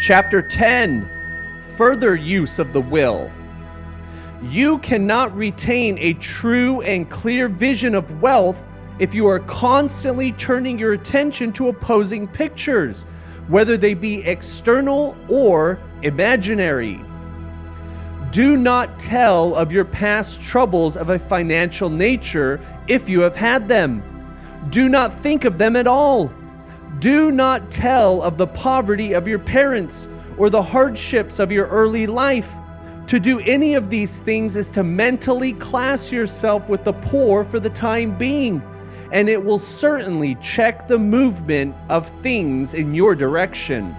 Chapter 10. Further use of the will. You cannot retain a true and clear vision of wealth if you are constantly turning your attention to opposing pictures, whether they be external or imaginary. Do not tell of your past troubles of a financial nature if you have had them. Do not think of them at all. Do not tell of the poverty of your parents or the hardships of your early life. To do any of these things is to mentally class yourself with the poor for the time being, and it will certainly check the movement of things in your direction.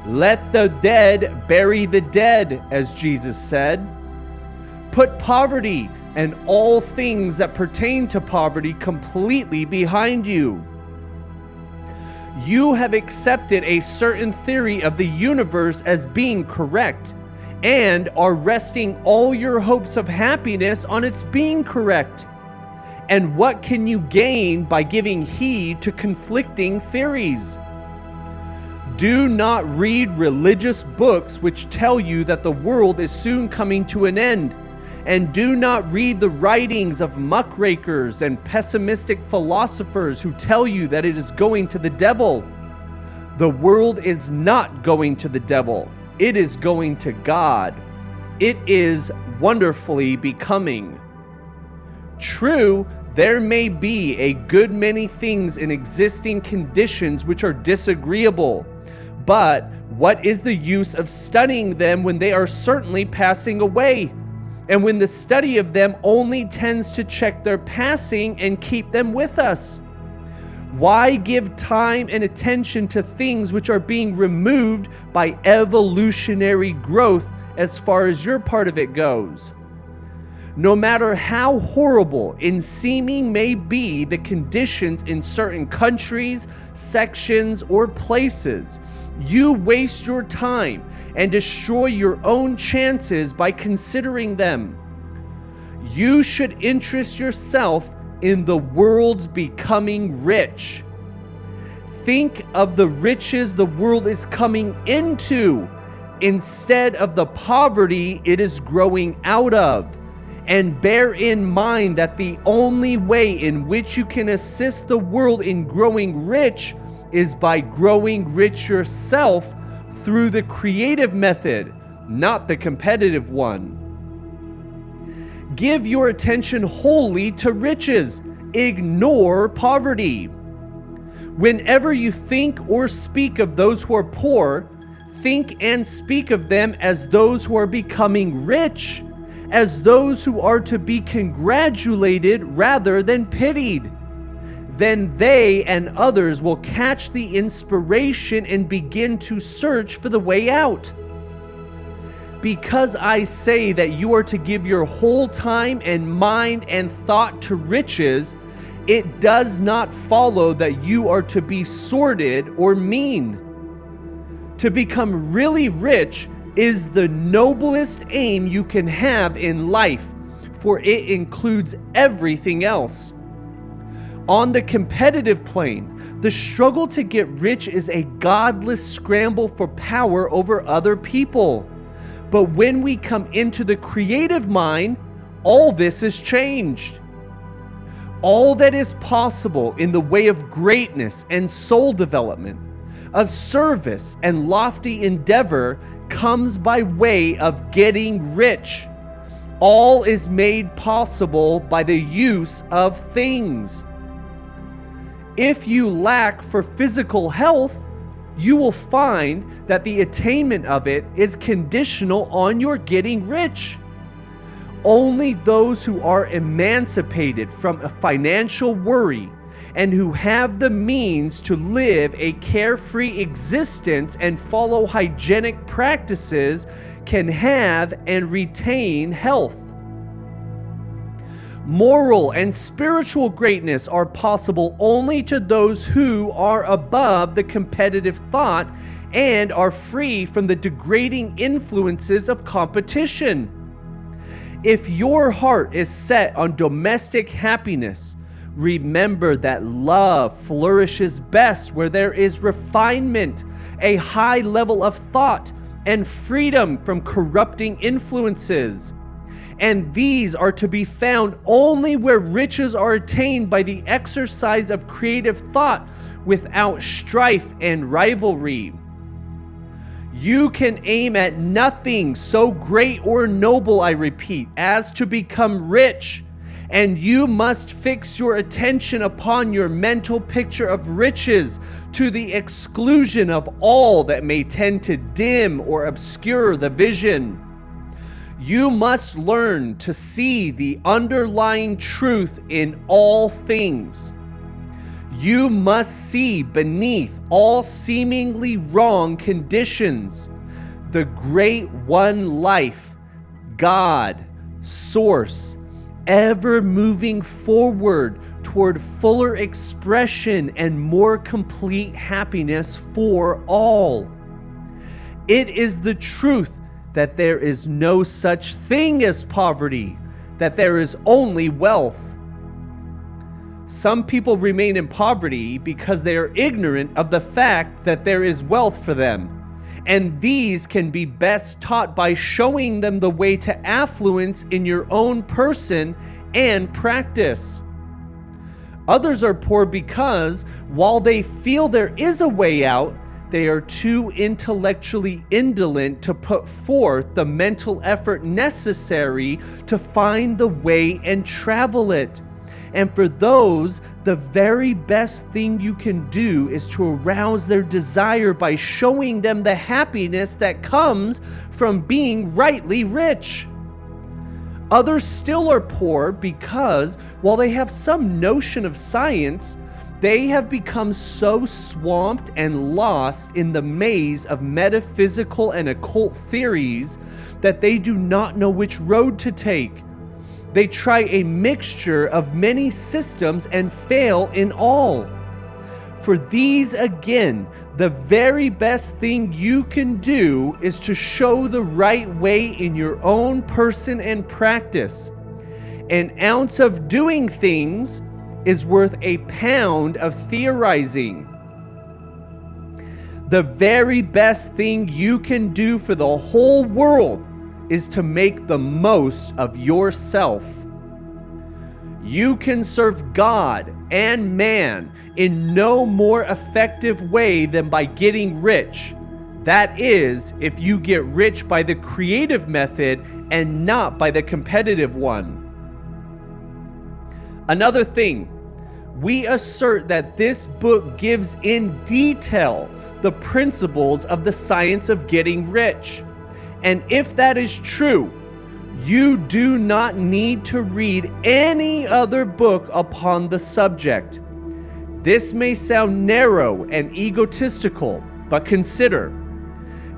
Let the dead bury the dead, as Jesus said. Put poverty and all things that pertain to poverty completely behind you. You have accepted a certain theory of the universe as being correct, and are resting all your hopes of happiness on its being correct. And what can you gain by giving heed to conflicting theories? Do not read religious books which tell you that the world is soon coming to an end, and do not read the writings of muckrakers and pessimistic philosophers who tell you that it is going to the devil. The world is not going to the devil. It is going to God. It is wonderfully becoming. True, there may be a good many things in existing conditions which are disagreeable, but what is the use of studying them when they are certainly passing away? And when the study of them only tends to check their passing and keep them with us? Why give time and attention to things which are being removed by evolutionary growth as far as your part of it goes? No matter how horrible in seeming may be the conditions in certain countries, sections, or places, you waste your time and destroy your own chances by considering them. You should interest yourself in the world's becoming rich. Think of the riches the world is coming into instead of the poverty it is growing out of. And bear in mind that the only way in which you can assist the world in growing rich is by growing rich yourself through the creative method, not the competitive one. Give your attention wholly to riches. Ignore poverty. Whenever you think or speak of those who are poor, think and speak of them as those who are becoming rich, as those who are to be congratulated rather than pitied. Then they and others will catch the inspiration and begin to search for the way out. Because I say that you are to give your whole time and mind and thought to riches, it does not follow that you are to be sordid or mean. To become really rich is the noblest aim you can have in life, for it includes everything else. On the competitive plane, the struggle to get rich is a godless scramble for power over other people. But when we come into the creative mind, all this is changed. All that is possible in the way of greatness and soul development, of service and lofty endeavor, comes by way of getting rich. All is made possible by the use of things. If you lack for physical health, you will find that the attainment of it is conditional on your getting rich. Only those who are emancipated from a financial worry and who have the means to live a carefree existence and follow hygienic practices can have and retain health. Moral and spiritual greatness are possible only to those who are above the competitive thought and are free from the degrading influences of competition. If your heart is set on domestic happiness, Remember that love flourishes best where there is refinement, a high level of thought, and freedom from corrupting influences. And these are to be found only where riches are attained by the exercise of creative thought without strife and rivalry. You can aim at nothing so great or noble, I repeat, as to become rich. And you must fix your attention upon your mental picture of riches to the exclusion of all that may tend to dim or obscure the vision. You must learn to see the underlying truth in all things. You must see beneath all seemingly wrong conditions the great one life, God, Source, ever moving forward toward fuller expression and more complete happiness for all. It is the truth that there is no such thing as poverty, that there is only wealth. Some people remain in poverty because they are ignorant of the fact that there is wealth for them. And these can be best taught by showing them the way to affluence in your own person and practice. Others are poor because, while they feel there is a way out, they are too intellectually indolent to put forth the mental effort necessary to find the way and travel it. And for those, the very best thing you can do is to arouse their desire by showing them the happiness that comes from being rightly rich. Others still are poor because, while they have some notion of science, they have become so swamped and lost in the maze of metaphysical and occult theories that they do not know which road to take. They try a mixture of many systems and fail in all. For these, again, the very best thing you can do is to show the right way in your own person and practice. An ounce of doing things is worth a pound of theorizing. The very best thing you can do for the whole world is to make the most of yourself. You can serve God and man in no more effective way than by getting rich. That is, if you get rich by the creative method and not by the competitive one. Another thing, we assert that this book gives in detail the principles of the science of getting rich. And if that is true, you do not need to read any other book upon the subject. This may sound narrow and egotistical, but consider,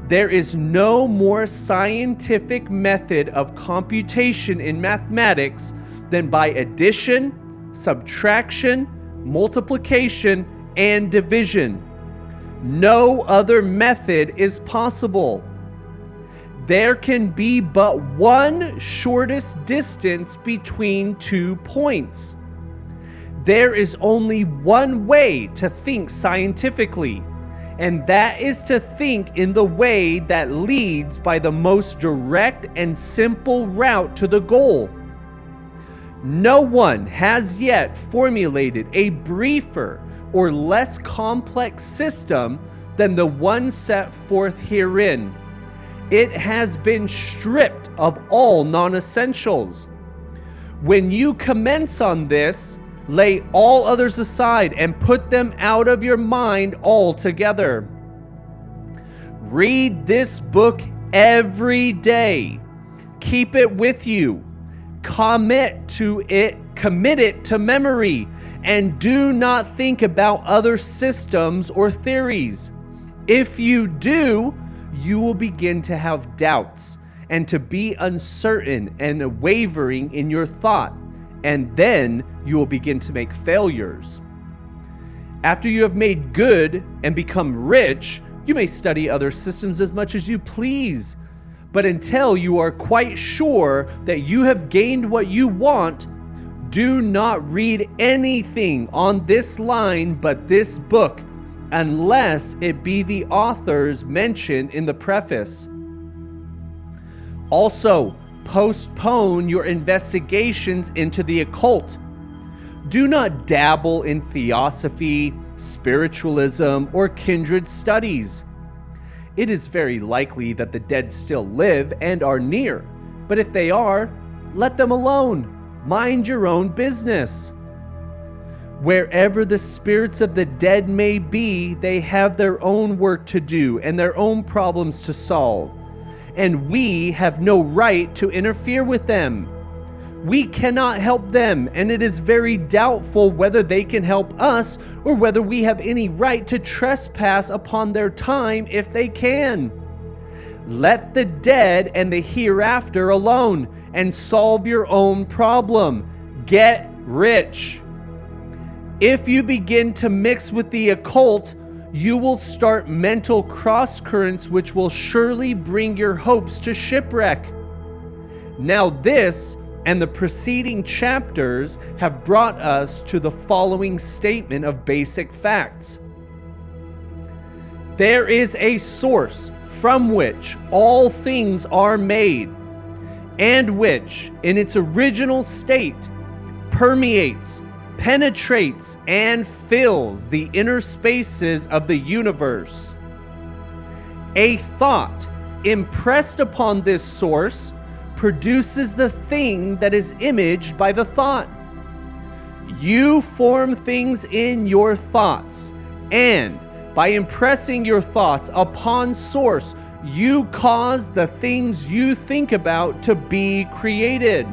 there is no more scientific method of computation in mathematics than by addition, subtraction, multiplication, and division. No other method is possible. There can be but one shortest distance between 2 points. There is only one way to think scientifically, and that is to think in the way that leads by the most direct and simple route to the goal. No one has yet formulated a briefer or less complex system than the one set forth herein. It has been stripped of all non-essentials. When you commence on this, lay all others aside and put them out of your mind altogether. Read this book every day. Keep it with you. Commit it to memory, and do not think about other systems or theories. If you do, you will begin to have doubts and to be uncertain and wavering in your thought, and then you will begin to make failures. After you have made good and become rich, you may study other systems as much as you please, but until you are quite sure that you have gained what you want, Do not read anything on this line but this book, unless it be the authors mentioned in the preface. Also, postpone your investigations into the occult. Do not dabble in theosophy, spiritualism, or kindred studies. It is very likely that the dead still live and are near, but if they are, let them alone. Mind your own business. Wherever the spirits of the dead may be, they have their own work to do and their own problems to solve, and we have no right to interfere with them. We cannot help them, and it is very doubtful whether they can help us or whether we have any right to trespass upon their time if they can. Let the dead and the hereafter alone and solve your own problem. Get rich. If you begin to mix with the occult, you will start mental cross currents which will surely bring your hopes to shipwreck. Now this and the preceding chapters have brought us to the following statement of basic facts. There is a source from which all things are made, and which, in its original state, permeates, penetrates, and fills the inner spaces of the universe. A thought impressed upon this source produces the thing that is imaged by the thought. You form things in your thoughts, and by impressing your thoughts upon source, you cause the things you think about to be created.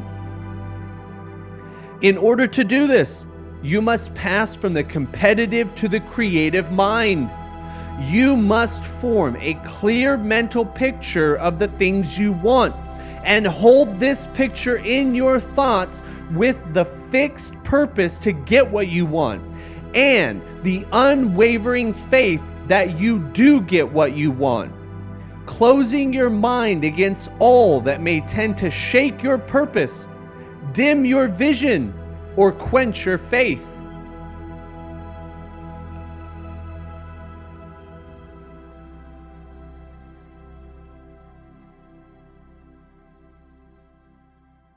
In order to do this, you must pass from the competitive to the creative mind. You must form a clear mental picture of the things you want, and hold this picture in your thoughts with the fixed purpose to get what you want, and the unwavering faith that you do get what you want, closing your mind against all that may tend to shake your purpose, dim your vision, or quench your faith.